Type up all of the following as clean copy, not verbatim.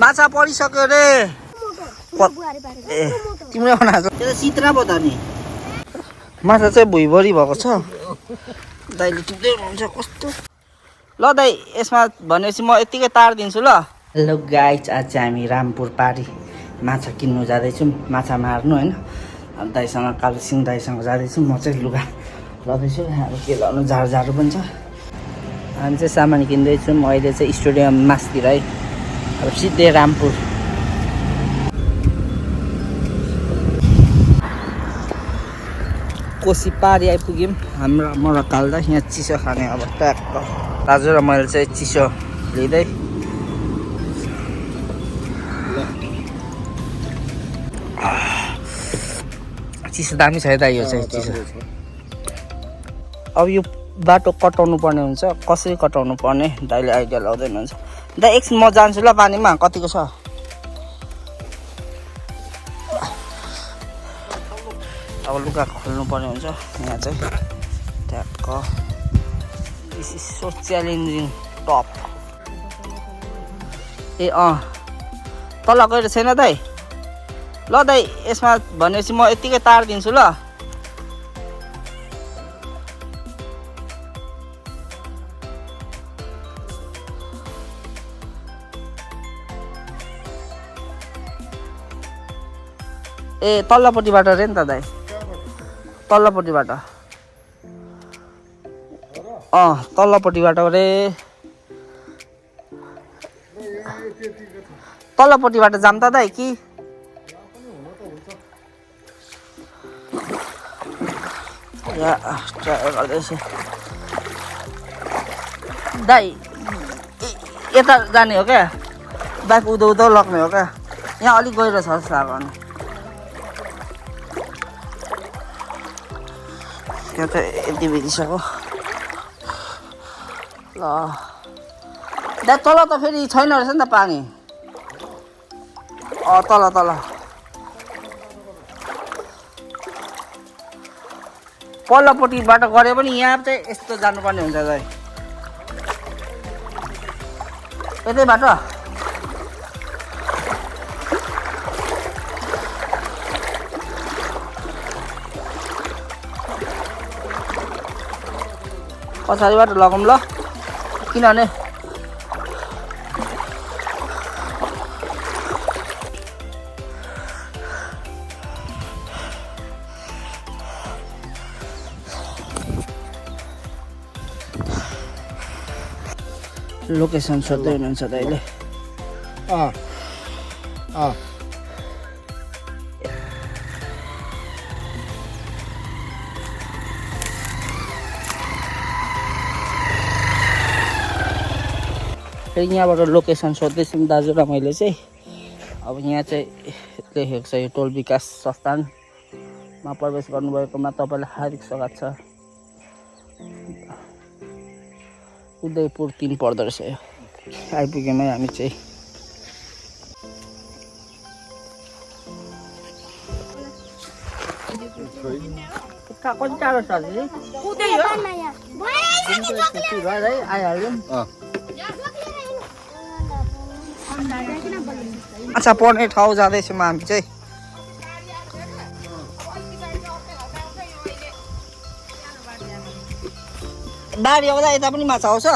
माछा परिसक्यो रे ए तिम्रो बनाएको त्यो त सित्रा पो त नि माछा चाहिँ भुइँभरि भएको छ दाइले टिप्दै हुनुहुन्छ कस्तो ल दाइ यसमा भनेपछि म यतिकै तार दिन्छु ल हेलो गाइज आज चाहिँ हामी रामपुर पारी माछा किन्नु जाँदैछौँ माछा मार्नु होइन अब दाइसँग कालसिङ दाइसँग जाँदैछौँ म चाहिँ लुगा लदैछु अब के लाउनु झार झारू पनि छ हामी चाहिँ सामान किन्दैछौँ अहिले चाहिँ स्टेडियम मासतिर है अब सिधै रामपुर कोसी पारी आइपुग्यौँ हाम्रो मलाई काल्दा यहाँ चिसो खाने अब ट्याक्क दाजु र मैले चाहिँ चिसो लिँदै चिसो दामी छ है त यो चाहिँ चिसो अब यो बाटो कटाउनु पर्ने हुन्छ कसरी कटाउनु पर्ने दाइले आइडिया लाउँदै हुनुहुन्छ दाइ एकछिन म जान्छु ल पानीमा कतिको छ अब लुगा खोल्नु पर्ने हुन्छ यहाँ चाहिँ ट्याक्क दिस इज सो च्यालेन्जिङ टप ए तल गएर छैन दाइ ल दाइ यसमा भनेपछि म यतिकै तार दिन्छु ल ए तल्लोपट्टिबाट रे नि त दाइ तल्लोपट्टिबाट तल्लोपट्टिबाट रे तल्लोपट्टिबाट जाम त दाइ कि ट्राई गर्दैछु दाइ यता जाने हो क्या बाइक उदो उदो लग्ने हो क्या यहाँ अलिक गएर छ जस्तो लाग्यो त्यो त यति बितिसक्यो ल दाइ तल त फेरि छैन रहेछ नि त पानी तल तल पल्लोपट्टिबाट गरे पनि यहाँ चाहिँ यस्तो जानुपर्ने हुन्छ दाइ यतै बाटो पछाडिबाट लगाउँ ल किनभने लोकेसन सोध्दै हुनुहुन्छ दाइले फेरि यहाँबाट लोकेसन सोध्दैछौँ दाजु र मैले चाहिँ अब यहाँ चाहिँ लेखेको छ यो टोल विकास संस्थानमा प्रवेश गर्नुभएकोमा तपाईँलाई हार्दिक स्वागत छ उदयपुर 3 पर्दो रहेछ यो आइपुग्यौँ है हामी चाहिँ कति टाढो छ आइहाल्यौँ अच्छा पर्ने ठाउँ जाँदैछौँ हामी चाहिँ बारी आउँदा यता पनि माछा आउँछ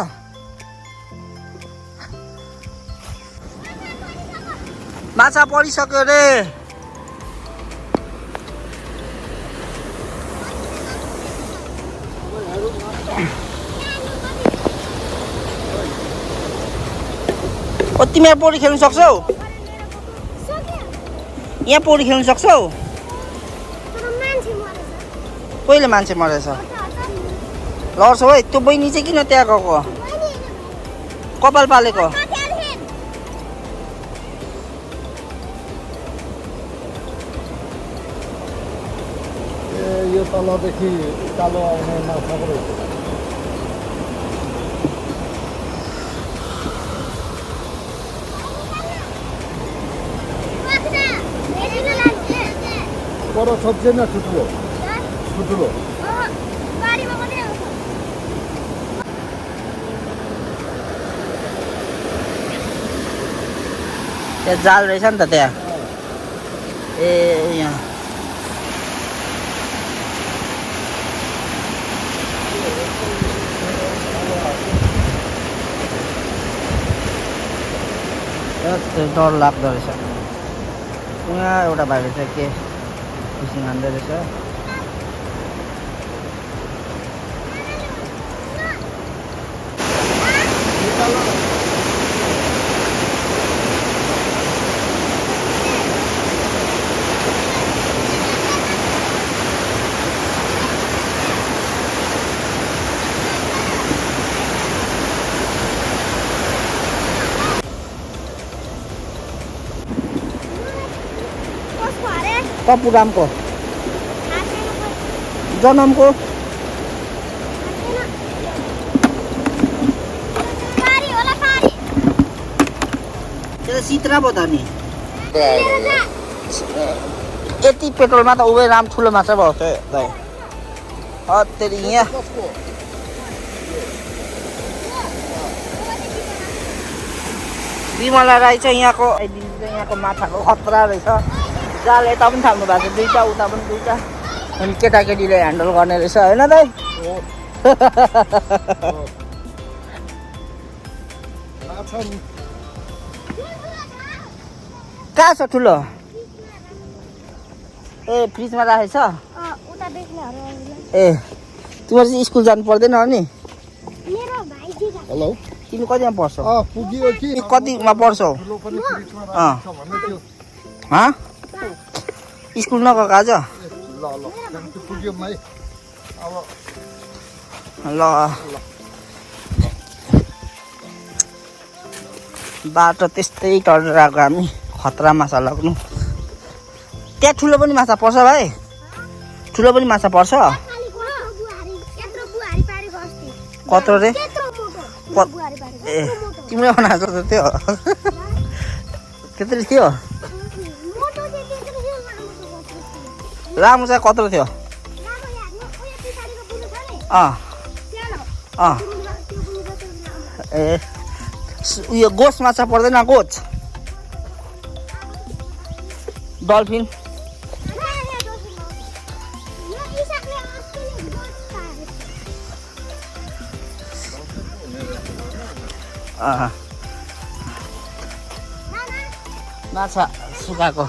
माछा परिसक्यो रे तिमी यहाँ पौडी खेल्न सक्छौ यहाँ पौडी खेल्न सक्छौ कहिले मान्छे मरेछ लड्छौ है त्यो बहिनी चाहिँ किन त्यहाँ गएको कपाल पालेको यो तलदेखि उकालो आउने माछा रहेछ पर सब्जी न ठुलो ठुलो त्यहाँ जाल रहेछ नि त त्यहाँ ए यहाँ डर लाग्दो रहेछ यहाँ एउटा भाइले चाहिँ के फिसिङ हान्दै रहेछ पपुरामको जनमको सित्रा पो त नि यति पेट्रोलमा त उभै राम ठुलो माछा भयो दाइ अत्तेरी यहाँ विमला राई चाहिँ यहाँको माछाको खतरा रहेछ जाल यता पनि थाल्नु भएको छ दुईटा उता पनि दुईटा अनि केटाकेटीले ह्यान्डल गर्ने रहेछ होइन दाइ कहाँ छ ठुलो ए फ्रिजमा राखेछ ए तिम्रो चाहिँ स्कुल जानु पर्दैन नि हेलो तिमी कतिमा पढ्छौ पुग्यो कि कतिमा पढ्छौ स्कुल नगएको आज ल पुग्यो मै अब ल बाटो त्यस्तै टरेर आएको हामी खतरा माछा लाग्नु त्यहाँ ठुलो पनि माछा पर्छ भाइ ठुलो पनि माछा पर्छ कत्रो रे ए तिमीले बनाएको त त्यो त्यत्रो थियो लामो चाहिँ कत्रो थियो ए उयो गोस माछा पर्दैन गोच डल्फिन माछा सुकाएको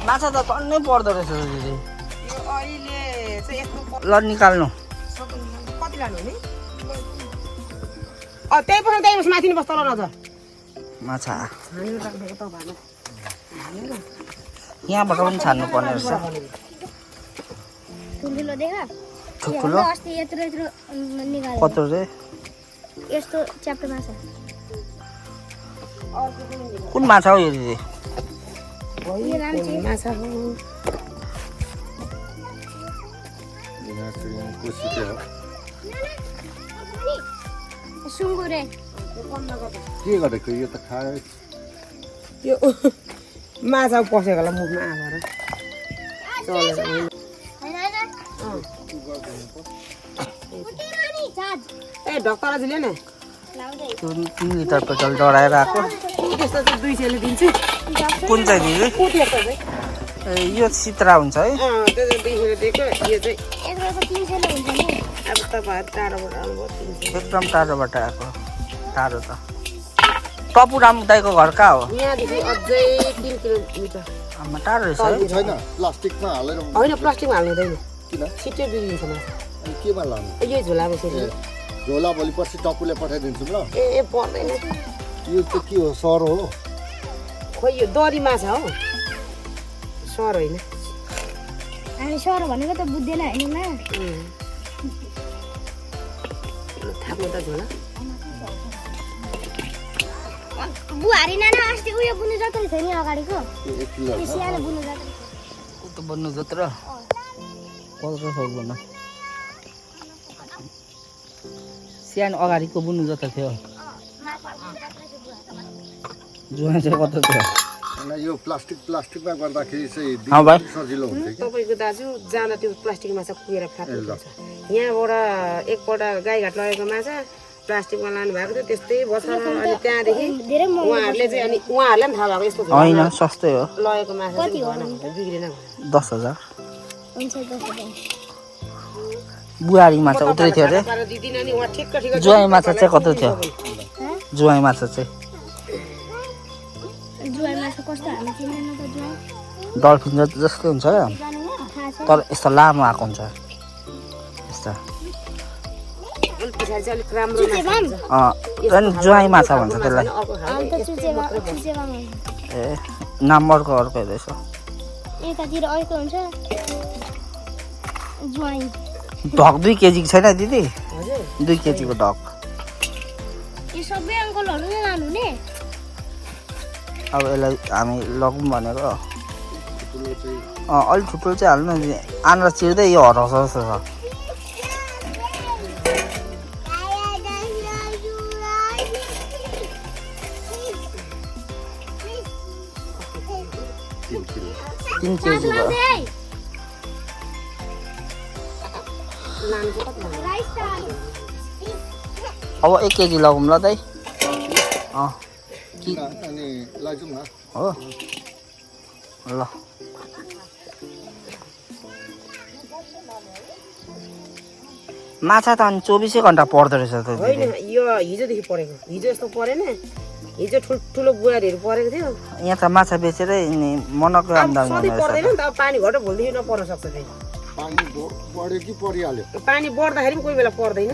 माछा त टन्नै पर्दो रहेछ दिदी ल निकाल्नु कति लानु नि त्यही पर्छ त्यही माथि बस्छ ल नजर माछा यहाँबाट पनि छान्नु पर्ने रहेछ ठुलो कत्रो रे यस्तो च्याप्टो माछा कुन माछा हो यो दिदी माछा हो सुँगुरे के गरेको यो त खायो यो माछा पसेको होला मुखमा आएर ए ढक्कराजीले नि 3 लिटर पेट्रोल डराएर आएको त्यस्तो चाहिँ 200 ले दिन्छु कुन चाहिँ दिदी ए यो सित्रा हुन्छ है त्यो चाहिँ 200 ले दिएको यो चाहिँ यसको 300 ले हुन्छ नि अब तपाईँ टाढोबाट आउनुभयो 300 एकदम टाढोबाट आएको टाढो त पपुराम दाइको घर कहाँ हो यहाँदेखि अझै 3 किलोमिटर आमा टाढो रहेछ है छैन प्लास्टिकमा हालेर होइन प्लास्टिकमा हाल्नु हुँदैन किन छिट्टै बिग्रिन्छ माछा अनि केमा लानु यही झोलामा फेरि झोला भोलि पर्सि टपुले पठाइदिन्छु ल ए पर्दैन यो त के हो सर हो खोइ यो दरी माछा हो सर होइन हामी सर भनेको त बुझ्दैन हैन मा थाप्नु त झोला बुहारी नाना अस्ति उयो बुनु जत्रै थियो नि अगाडिको त्यो सानो बुनु जत्रै कस्तो बन्नु जत्र कत्रो सक्दैन सानो अगाडिको बुन्नु जत्रो थियो जुवा चाहिँ कत्रो थियो यो प्लास्टिकमा गर्दाखेरि चाहिँ हाँ भाइ। सजिलो हुन्छ कि तपाईँको दाजु जाँदा त्यो प्लास्टिक माछा कुएर फ्याँक्नु हुन्छ यहाँबाट एकपल्ट गाईघाट लगेको माछा प्लास्टिकमा लानु भएको थियो त्यस्तै बस्छ अनि त्यहाँदेखि धेरै महँगो उहाँहरूले चाहिँ अनि उहाँहरूलाई पनि थाहा भएको यस्तो होइन सस्तै हो लगेको माछा कति हो चाहिँ बिग्रेन 10,000 हुन्छ 10,000 बुहारी माछा उत्रै थियो अरे पारेर दिदिनँ नि उहाँ ठिक्क ठिक्क जुवाई माछा चाहिँ कत्रो थियो जुवाई माछा चाहिँ जुवाई माछा कस्तो हामी चिन्दैन त जुवाई डल्फिन जस्तै हुन्छ थाहा छ तर यस्तो लामो आएको हुन्छ यस्तो अनि पछाडि चाहिँ अलिक राम्रो चुचेमा झन् जुवाई माछा भन्छ त्यसलाई अन्त चुचेमा ए नाम अर्को रहेछ यतातिर अर्को हुन्छ जुवाई ढक 2 केजीको छैन दिदी हजुर 2 केजीको ढक यो सबै अङ्कलहरू नै लानुहुने अब यसलाई हामी लगौँ भनेको अलिक ठुलो चाहिँ हाल्नु नि आन्द्रा चिर्दै यो हराउँछ जस्तो छ तीन केजी भयो लानु चाहिँ कति भन्नु? अब 1 केजी लगौँ ल दाइ अनि लैजाउँ न हो ल माछा त अनि 24 घन्टा पर्दो रहेछ त होइन यो हिजोदेखि परेको हिजो यस्तो परेन हिजो ठुल्ठुलो बुहारीहरू परेको थियो यहाँ त माछा बेचेरै नि मनको अब आम्दानी सधैँ हुने पर्दैन रहेछ नि त अब पानी घट्यो भोलिदेखि नपर्न सक्छ फेरि पानी बढ्यो कि परिहाल्यो पानी बढ्दाखेरि पनि कोही बेला पर्दैन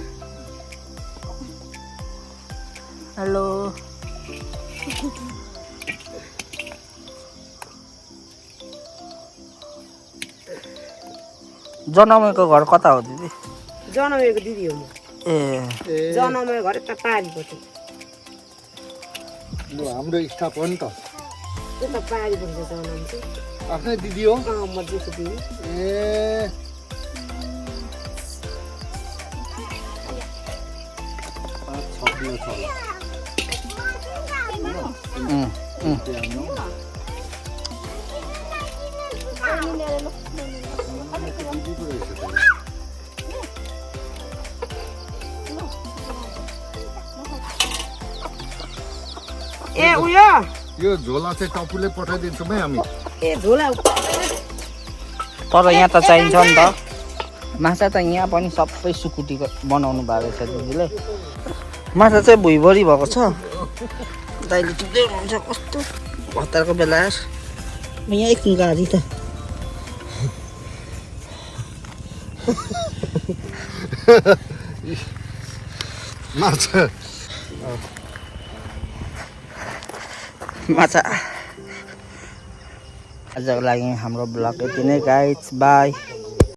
हेलो जनमेको घर कता हो दिदी जनमेको दिदी हो म ए जनमेको घर यता पारीपट्टि लु हाम्रो स्टाफ हो नि त यता पारीपट्टि छ जनम चाहिँ आफ्नै दिदी हो म जेठो दिदी ए छप्न छ ए उयो यो झोला चाहिँ टपुले पठाइदिन्छौँ है हामी ए झोला तर यहाँ त चाहिन्छ नि त माछा त यहाँ पनि सबै सुकुटीको बनाउनु भएको छ दिदीले माछा चाहिँ भुइँभरि भएको छ दाइले टिप्दै हुनुहुन्छ कस्तो हतारको बेला यहाँ एकछिन गाडी त माछा माछा आजको लागि हाम्रो ब्लग यति नै गाइड्स बाई